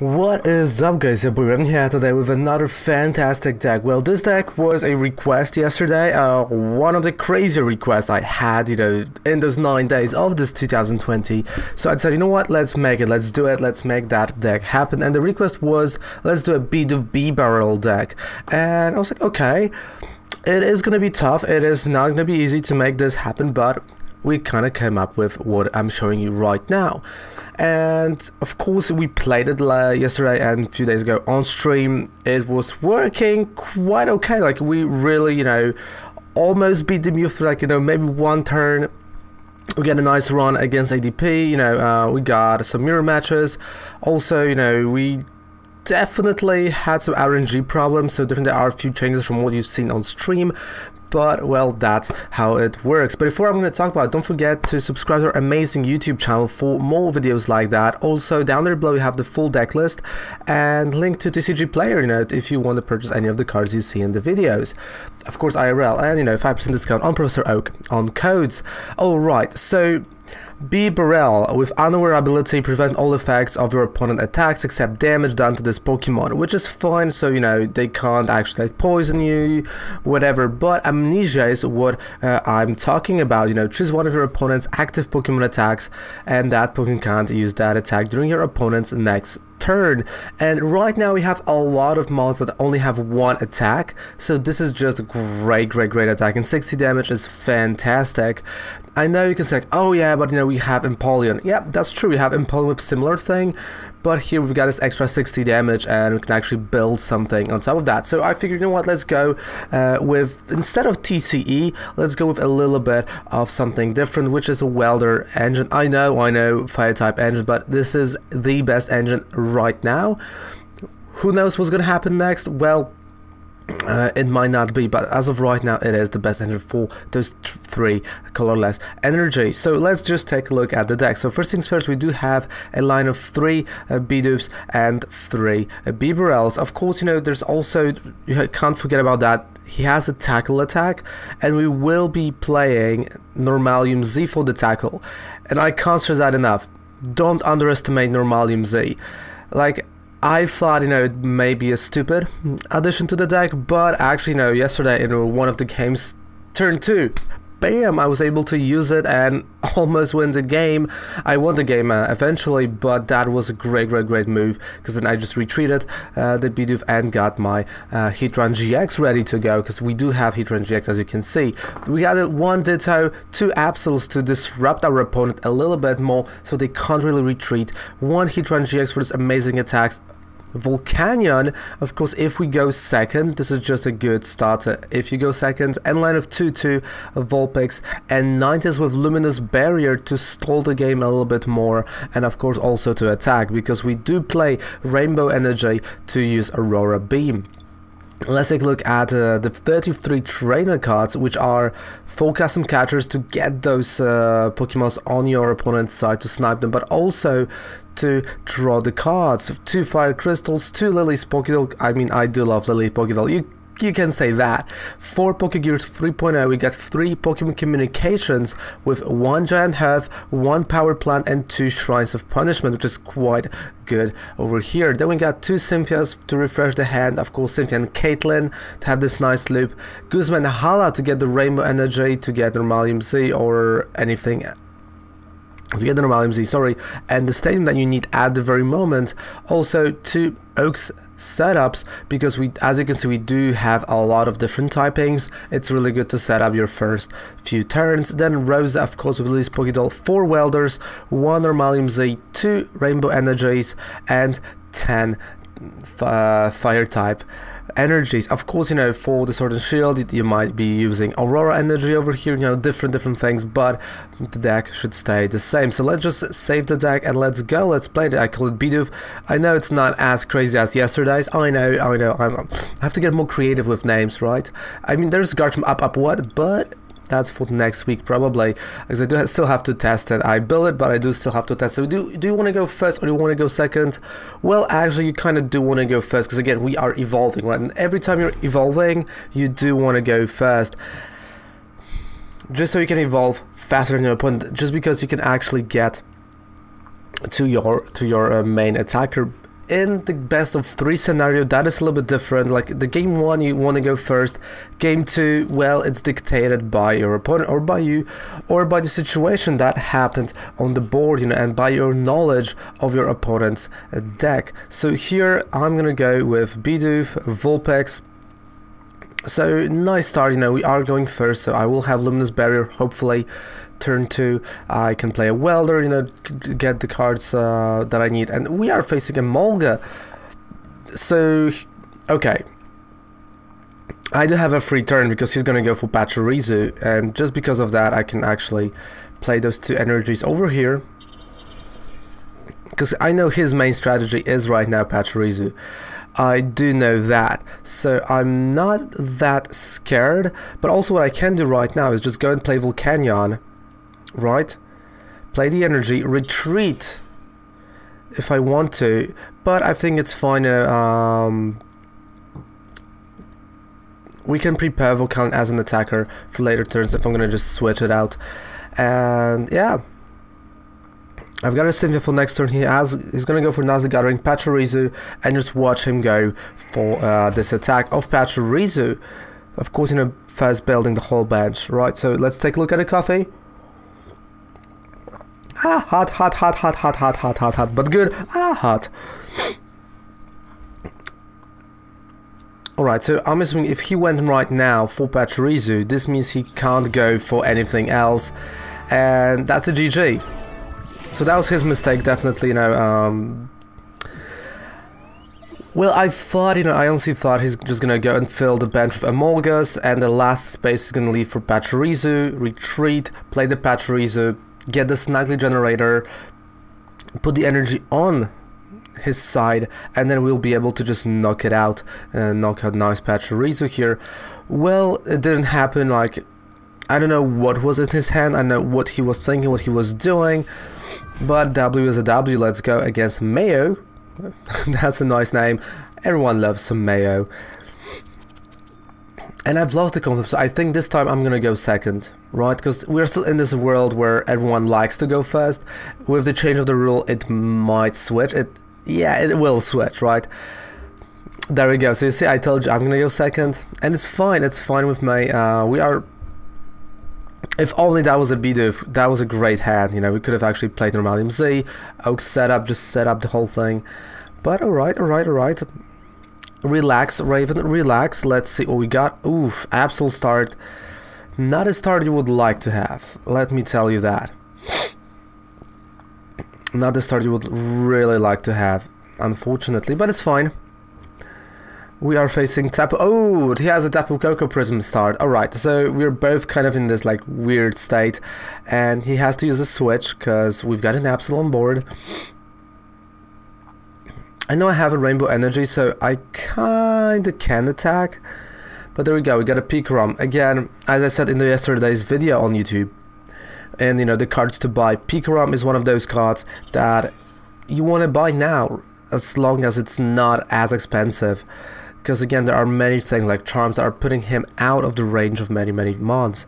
What is up, guys? Your boy Raven here today with another fantastic deck. Well, this deck was a request yesterday, one of the crazy requests I had, in those 9 days of this 2020. So I said, you know what, let's make it, let's do it, let's make that deck happen. And the request was, let's do a Bidoof Bibarel deck. And I was like, okay, it is going to be tough, it is not going to be easy to make this happen, but we kind of came up with what I'm showing you right now. And of course we played it yesterday and a few days ago on stream. It was working quite okay, like we really, almost beat the Mew through like, maybe one turn. We get a nice run against ADP, we got some mirror matches. Also, we definitely had some RNG problems, so definitely there are a few changes from what you've seen on stream. But, well, that's how it works. But before I'm going to talk about it, don't forget to subscribe to our amazing YouTube channel for more videos like that. Also, down there below, you have the full deck list and link to TCG Player, if you want to purchase any of the cards you see in the videos. Of course, IRL, and, 5% discount on Professor Oak on codes. Alright, so Bibarel, with unaware ability, prevent all effects of your opponent attacks except damage done to this Pokemon, which is fine, so they can't actually poison you, whatever. But amnesia is what I'm talking about. Choose one of your opponent's active Pokemon attacks, and that Pokemon can't use that attack during your opponent's next turn. And right now we have a lot of monsters that only have one attack, so this is just a great attack, and 60 damage is fantastic. I know you can say, oh yeah, but we have Empoleon. Yeah, that's true, we have Empoleon with similar thing, but here we've got this extra 60 damage and we can actually build something on top of that. So I figured, what, let's go with, instead of TCE, let's go with a little bit of something different, which is a Welder engine. I know, fire type engine, but this is the best engine right now. Who knows what's gonna happen next? Well, it might not be, but as of right now it is the best engine for those three colorless energy. So let's just take a look at the deck. So first things first, we do have a line of 3 Bidoofs and 3 Bibarels. Of course, there's also, you can't forget about that, he has a tackle attack, and we will be playing Normalium Z for the tackle, and I can't stress that enough. Don't underestimate Normalium Z. Like, I thought, it may be a stupid addition to the deck, but actually, yesterday in one of the games, turn 2, bam, I was able to use it and almost win the game. I won the game eventually, but that was a great move, because then I just retreated the Bidoof and got my Heatran-GX ready to go, because we do have Heatran-GX, as you can see. We got 1 Ditto, 2 Absols to disrupt our opponent a little bit more, so they can't really retreat. 1 Heatran-GX for this amazing attacks. Volcanion, of course, if we go second, this is just a good starter. If you go second, and line of 2-2 Vulpix and Ninetales with Luminous Barrier to stall the game a little bit more, and of course also to attack, because we do play Rainbow Energy to use Aurora Beam. Let's take a look at the 33 trainer cards, which are for custom catchers to get those Pokemons on your opponent's side to snipe them, but also to draw the cards. 2 Fire Crystals, 2 Lillie's Pokédoll. I mean, I do love Lillie Pokédoll. You can say that. 4 Pokégear 3.0, we got 3 Pokémon Communications with 1 Giant Hearth, 1 Power Plant, and 2 Shrines of Punishment, which is quite good over here. Then we got 2 Cynthias to refresh the hand, of course Cynthia Caitlin to have this nice loop, Guzma Hala to get the Rainbow Energy, to get Normalium Z or anything, to get the Normalium Z, sorry, and the stadium that you need at the very moment. Also 2 Oaks setups, because we, as you can see, we do have a lot of different typings. It's really good to set up your first few turns. Then Rosa, of course, with Lillie's Pokédoll, 4 Welders, 1 Normalium Z, 2 Rainbow Energies, and 10 fire type energies. Of course, for the Sword and Shield you might be using Aurora Energy over here, different things, but the deck should stay the same. So let's just save the deck and let's go, let's play it. I call it Bidoof. I know it's not as crazy as yesterday's, I know, I have to get more creative with names, right? I mean, there's guards from up what, but that's for next week probably, because I do still have to test it. I build it, but I do still have to test it. Do you want to go first or do you want to go second? Well, actually, you kind of do want to go first, because again, we are evolving, right? And every time you're evolving, you do want to go first, just so you can evolve faster than your opponent, just because you can actually get to your main attacker in the best of 3 scenario, that is a little bit different. Like the game 1, you want to go first. Game 2, well, it's dictated by your opponent or by you, or by the situation that happened on the board, you know, and by your knowledge of your opponent's deck. So here I'm gonna go with Bidoof, Vulpix. So nice start, you know, we are going first, so I will have Luminous Barrier, hopefully. Turn 2, I can play a Welder, you know, get the cards that I need, and we are facing a Molga. So, okay. I do have a free turn because he's gonna go for Pachirisu, and just because of that I can actually play those 2 energies over here. Because I know his main strategy is right now Pachirisu. I do know that, so I'm not that scared, but also what I can do right now is just go and play Volcanion. Right, play the energy, retreat if I want to, but I think it's fine. We can prepare Volcanion as an attacker for later turns if I'm gonna just switch it out. And yeah, I've got a Cynthia for next turn. He's gonna go for Nazagathering, Pachirisu, and just watch him go for this attack of Pachirisu. Of course, you know, first building the whole bench, right? So let's take a look at the coffee. Ah, hot, but good. Ah, hot. Alright, so I'm assuming if he went right now for Pachirisu, this means he can't go for anything else, and that's a GG. So that was his mistake, definitely, you know. Well, I thought, you know, I honestly thought he's just gonna go and fill the bench with Emolgas, and the last space is gonna leave for Pachirisu, retreat, play the Pachirisu, get the Snagly generator, put the energy on his side, and then we'll be able to just knock it out and knock out nice Pachirisu here. Well, it didn't happen. Like, I don't know what was in his hand, I know what he was thinking, what he was doing, but W is a W. Let's go against Mayo. That's a nice name, everyone loves some Mayo. And I've lost the concept, so I think this time I'm gonna go second, right? Because we're still in this world where everyone likes to go first. With the change of the rule, it might switch. Yeah, it will switch, right? There we go. So you see, I told you I'm gonna go second, and it's fine with me. We are... If only that was a Bidoof, that was a great hand, you know, we could have actually played Normalium Z, Oak setup, just set up the whole thing. But alright. Relax, Raven, relax. Let's see what we got. Oof, Absol start. Not a start you would like to have, let me tell you that. Not the start you would really like to have, unfortunately, but it's fine. We are facing Tapu. Oh, he has a Tapu Koko Prism start. Alright, so we're both kind of in this like weird state, and he has to use a switch because we've got an Absol on board. I know I have a Rainbow Energy, so I kinda can attack, but there we go, we got a Pikarom. Again, as I said in yesterday's video on YouTube, and you know, the cards to buy, Pikarom is one of those cards that you want to buy now, as long as it's not as expensive. Because again, there are many things like charms that are putting him out of the range of many mods.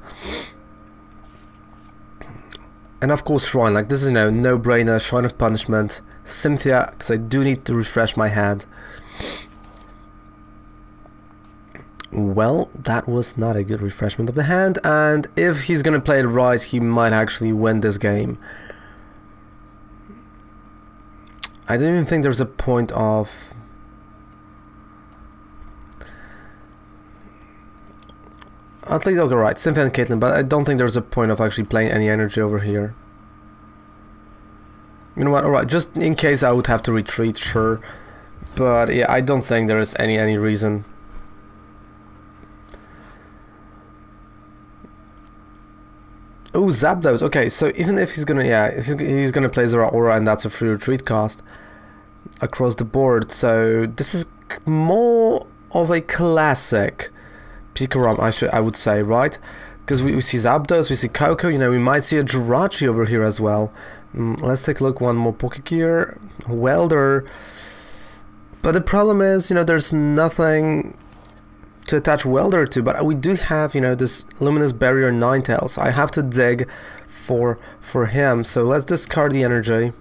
And of course Shrine, like this is, you know, no-brainer, Shrine of Punishment, Cynthia, because I do need to refresh my hand. Well, that was not a good refreshment of the hand, and if he's gonna play it right, he might actually win this game. I don't even think there's a point of... At least I'll go right, Cynthia and Caitlin, but I don't think there's a point of actually playing any energy over here. You know what, alright, just in case I would have to retreat, sure. But yeah, I don't think there is any reason. Oh, Zapdos, okay, so even if he's gonna, yeah, if he's gonna play Zeraora, and that's a free retreat cost across the board, so this is more of a classic Pikarom, I would say, right? Because we see Zapdos, we see Koko, you know, we might see a Jirachi over here as well. Let's take a look, one more Pokégear, Welder. But the problem is, you know, there's nothing to attach Welder to, but we do have, you know, this Luminous Barrier Ninetales. I have to dig for him, so let's discard the energy.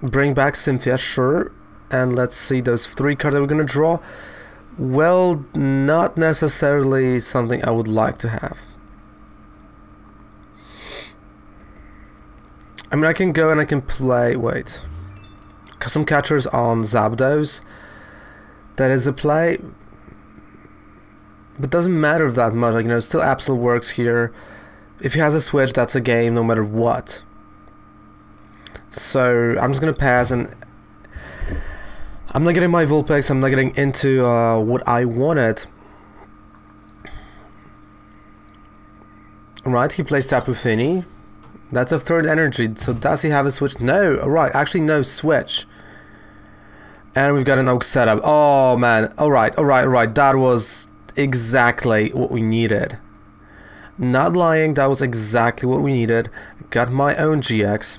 Bring back Cynthia, sure. And let's see those 3 cards that we're gonna draw. Well, not necessarily something I would like to have. I mean, I can go and I can play, wait. Custom catchers on Zapdos. That is a play. But doesn't matter that much, like, you know, still Absol works here. If he has a switch, that's a game no matter what. So, I'm just gonna pass, and I'm not getting my Vulpix, I'm not getting into what I wanted. Right, he plays Tapu Fini. That's a 3rd energy, so does he have a switch? No, alright, actually no switch. And we've got an Oak setup. Oh man, alright, that was exactly what we needed. Not lying, that was exactly what we needed. Got my own GX.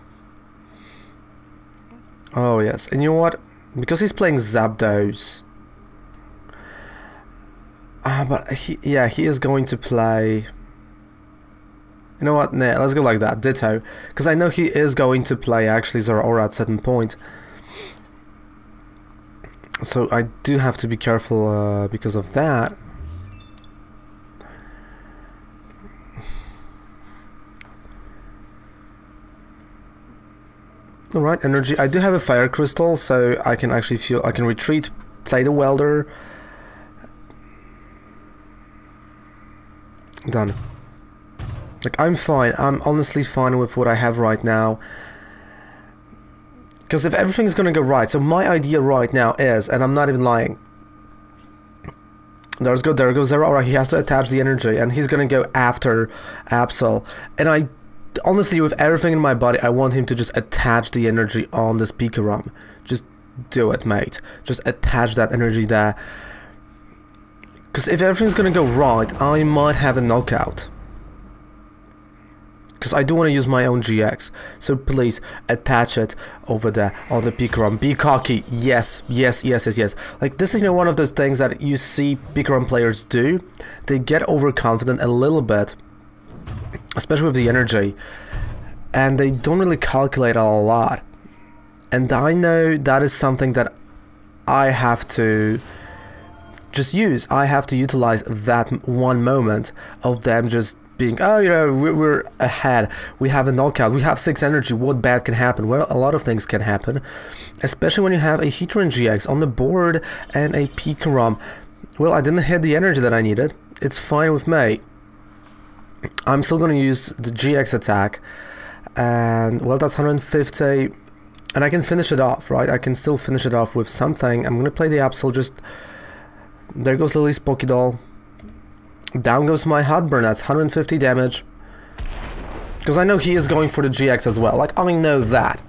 Oh yes, and you know what? Because he's playing Zapdos. But he is going to play... You know what? Nah, let's go like that. Ditto. Because I know he is going to play actually Zeraora at certain point. So I do have to be careful because of that. Alright, energy. I do have a Fire Crystal, so I can actually I can retreat, play the Welder. Done. Like, I'm fine. I'm honestly fine with what I have right now. Because if everything's gonna go right, so my idea right now is, and I'm not even lying. There goes Zeraora. He has to attach the energy, and he's gonna go after Absol. And I honestly, with everything in my body, I want him to just attach the energy on this Pikarom. Just do it, mate. Just attach that energy there. Because if everything's gonna go right, I might have a knockout. Because I do want to use my own GX. So please, attach it over there on the Pikarom. Be cocky. Yes. Like, this is, you know, one of those things that you see Pikarom players do. They get overconfident a little bit. Especially with the energy. And they don't really calculate a lot. And I know that is something that I have to just use. I have to utilize that one moment of them just being, oh, you know, we're ahead. We have a knockout. We have 6 energy. What bad can happen? Well, a lot of things can happen. Especially when you have a Heatran-GX on the board and a Pikarom. Well, I didn't hit the energy that I needed. It's fine with me. I'm still going to use the GX attack, and well, that's 150, and I can finish it off, right? I can still finish it off with something. I'm going to play the Absol, just, there goes Lillie's Pokédoll, down goes my Hotburn, that's 150 damage, because I know he is going for the GX as well, like, I know that,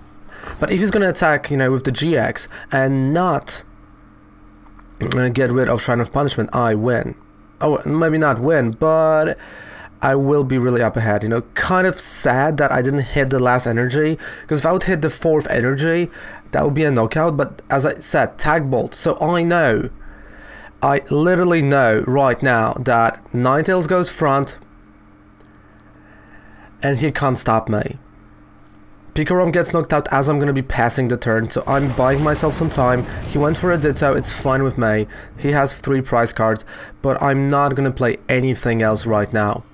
but if he's going to attack, you know, with the GX, and not get rid of Shrine of Punishment, I win. Oh, maybe not win, but I will be really up ahead, you know. Kind of sad that I didn't hit the last energy, because if I would hit the 4th energy, that would be a knockout, but as I said, Tag Bolt, so I literally know right now that Ninetales goes front, and he can't stop me. Pikarom gets knocked out as I'm going to be passing the turn, so I'm buying myself some time. He went for a Ditto, it's fine with me. He has 3 prize cards, but I'm not going to play anything else right now.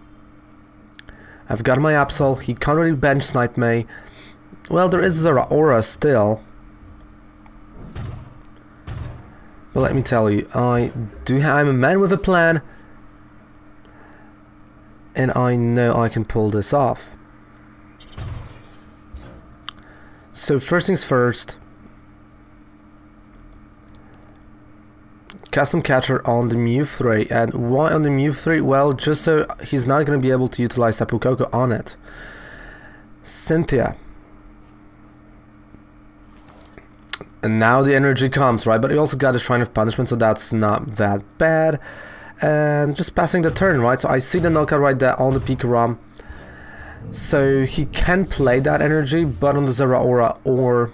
I've got my Absol, he can't really bench snipe me. Well, there is Zeraora still. But let me tell you, I'm a man with a plan. And I know I can pull this off. So first things first. Custom catcher on the Mew 3, and why on the Mew 3? Well, just so he's not going to be able to utilize Tapu Koko on it. Cynthia. And now the energy comes, right? But he also got a Shrine of Punishment, so that's not that bad. And just passing the turn, right? So I see the knockout right there on the Pikarom. So he can play that energy, but on the Zeraora or...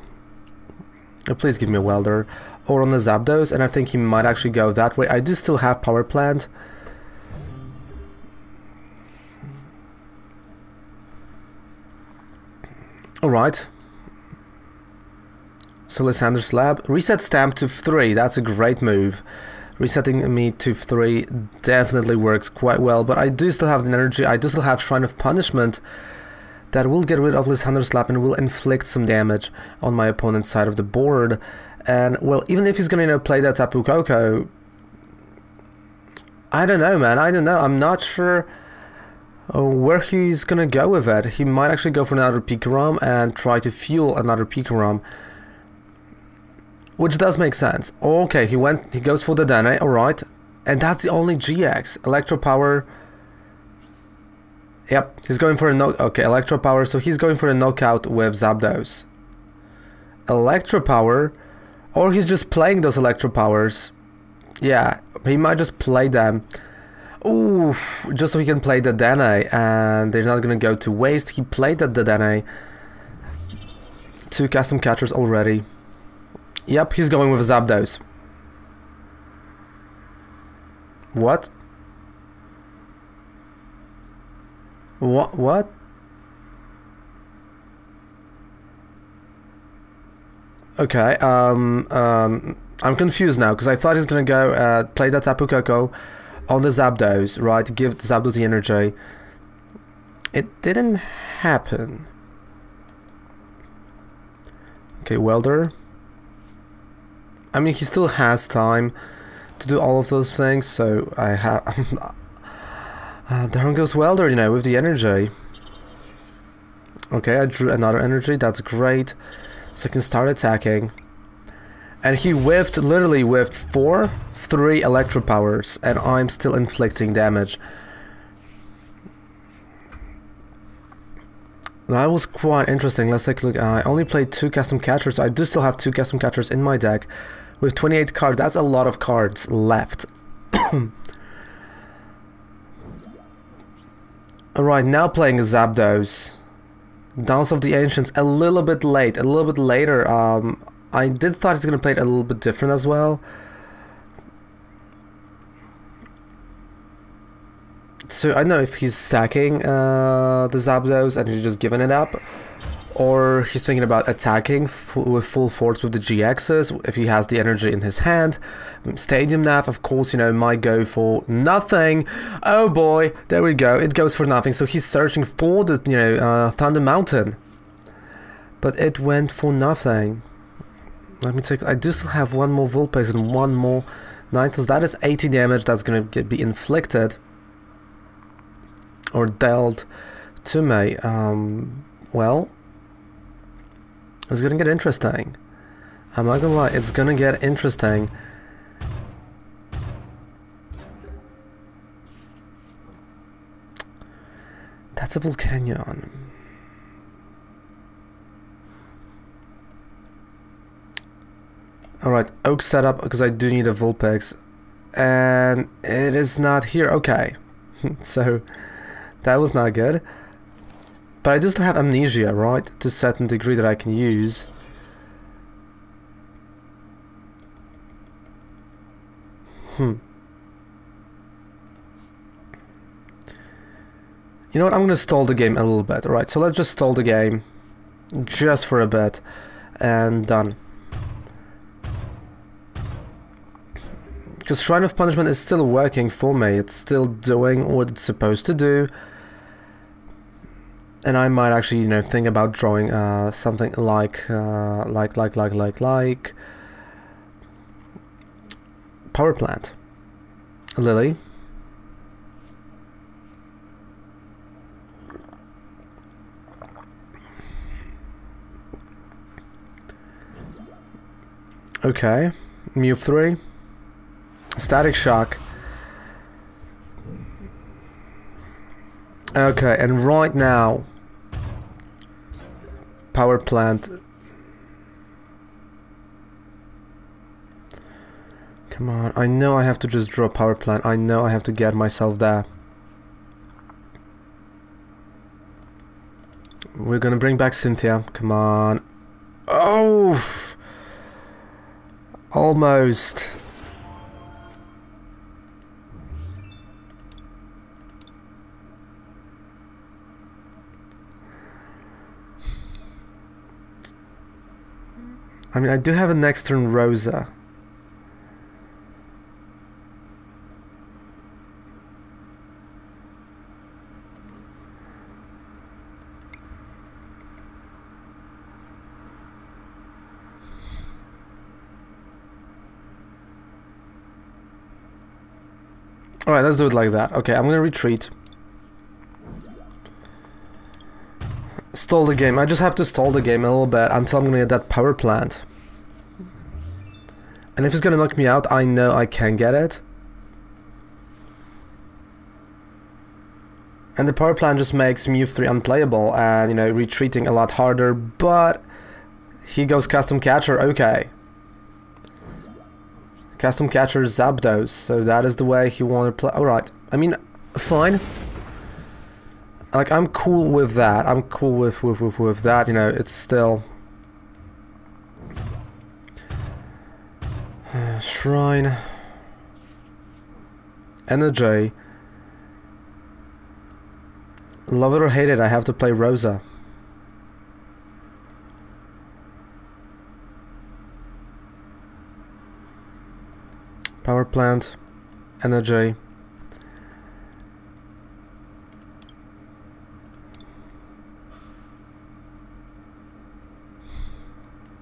Oh, please give me a Welder. Or on the Zapdos, and I think he might actually go that way. I do still have Power Plant. Alright. So Lysander's Lab. Reset stamp to 3. That's a great move. Resetting me to 3 definitely works quite well. But I do still have the energy. I do still have Shrine of Punishment. That will get rid of Lysander's Lab and will inflict some damage on my opponent's side of the board. And, well, even if he's going to, you know, play that Tapu Koko, I don't know, man. I don't know. I'm not sure where he's going to go with it. He might actually go for another Pikarom and try to fuel another Pikarom, which does make sense. Okay, he goes for the Dene, alright. And that's the only GX. Electro Power. Yep, he's going for a Electro Power, so he's going for a knockout with Zapdos. Electro Power, or he's just playing those Electro Powers. Yeah, he might just play them. Ooh, just so he can play the Dene, and they're not gonna go to waste. He played the Dene. 2 custom catchers already. Yep, he's going with Zapdos. What? What? Okay, I'm confused now, because I thought he's gonna go play that Tapu Koko on the Zapdos, right? Give Zapdos the energy. It didn't happen. Okay, Welder. I mean, he still has time to do all of those things, so I have... down goes Welder, you know, with the energy. Okay, I drew another energy, that's great. So I can start attacking. And he whiffed, literally whiffed 3 Electro Powers, and I'm still inflicting damage. That was quite interesting. Let's take a look. I only played 2 custom catchers. I do still have 2 custom catchers in my deck. With 28 cards, that's a lot of cards left. Alright, now playing Zapdos. Dance of the Ancients, a little bit late, a little bit later. I did thought he's gonna play it a little bit different as well. So I don't know if he's sacking the Zapdos and he's just giving it up, or he's thinking about attacking with full force with the GXs if he has the energy in his hand. Stadium Nav, of course, you know, might go for nothing. Oh boy, there we go. It goes for nothing. So he's searching for the, you know, Thunder Mountain, but it went for nothing. Let me take. I do still have 1 more Vulpix and 1 more Ninetales. That is 80 damage that's gonna be inflicted or dealt to me. Well, it's gonna get interesting. I'm not gonna lie, it's gonna get interesting. That's a Volcanion. Alright, Oak setup, because I do need a Vulpix. And it is not here. Okay. So, that was not good. But I do still have Amnesia, right? To a certain degree that I can use. You know what? I'm gonna stall the game a little bit. Alright, so let's just stall the game. Just for a bit. And done. Because Shrine of Punishment is still working for me. It's still doing what it's supposed to do. And I might actually, you know, think about drawing something like Power Plant. Lillie. Okay. Move 3. Static Shock. Okay, and right now, Power Plant. Come on, I know I have to just draw Power Plant. I know I have to get myself there. We're gonna bring back Cynthia. Come on. Oh! Almost. I mean, I do have a next turn Rosa. Alright, let's do it like that. Okay, I'm gonna retreat. Stall the game. I just have to stall the game a little bit until I'm gonna get that power plant. And if it's gonna knock me out, I know I can get it. And the power plant just makes Mew 3 unplayable and, you know, retreating a lot harder, but he goes custom catcher, okay. Custom catcher Zapdos, so that is the way he wanted to play. Alright, I mean, fine. Like, I'm cool with that. I'm cool with that, you know, it's still... Shrine. Energy. Love it or hate it, I have to play Rosa. Power plant, energy.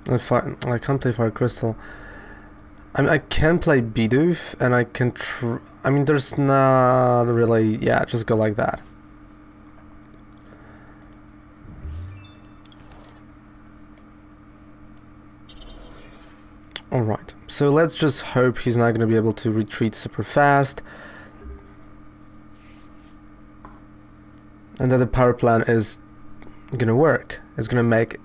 I can't play Fire Crystal. I mean, I can play Bidoof, and I can I mean, there's not really... Yeah, just go like that. Alright, so let's just hope he's not going to be able to retreat super fast. And that the power plant is going to work. It's going to make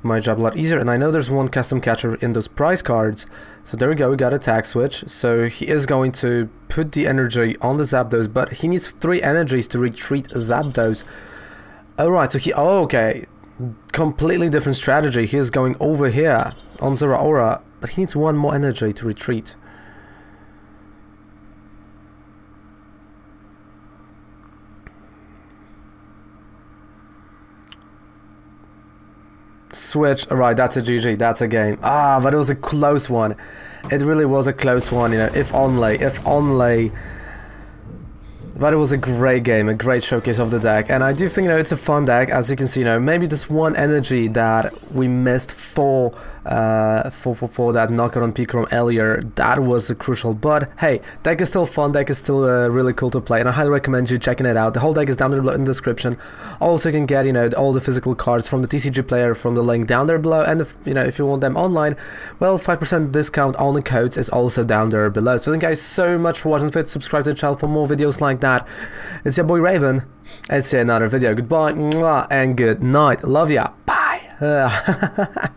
my job a lot easier. And I know there's one custom catcher in those prize cards. So there we go, we got attack switch. So he is going to put the energy on the Zapdos, but he needs 3 energies to retreat Zapdos. Alright, so he... Oh, okay. Completely different strategy. He is going over here on Zeraora. But he needs 1 more energy to retreat. Switch. Alright, that's a GG. That's a game. Ah, but it was a close one. It really was a close one, you know. If only. If only. But it was a great game, a great showcase of the deck, and I do think, you know, it's a fun deck. As you can see, you know, maybe this one energy that we missed for that knockout on Pikarom earlier, that was crucial. But hey, deck is still fun, deck is still really cool to play, and I highly recommend you checking it out. The whole deck is down there below in the description. Also, you can get, you know, all the physical cards from the TCG player from the link down there below, and if, you know, if you want them online, well, 5% discount on the codes is also down there below. So thank you guys so much for watching. Subscribe to the channel for more videos like that. It's your boy Raven, and see you in another video. Goodbye, and good night. Love ya. Bye.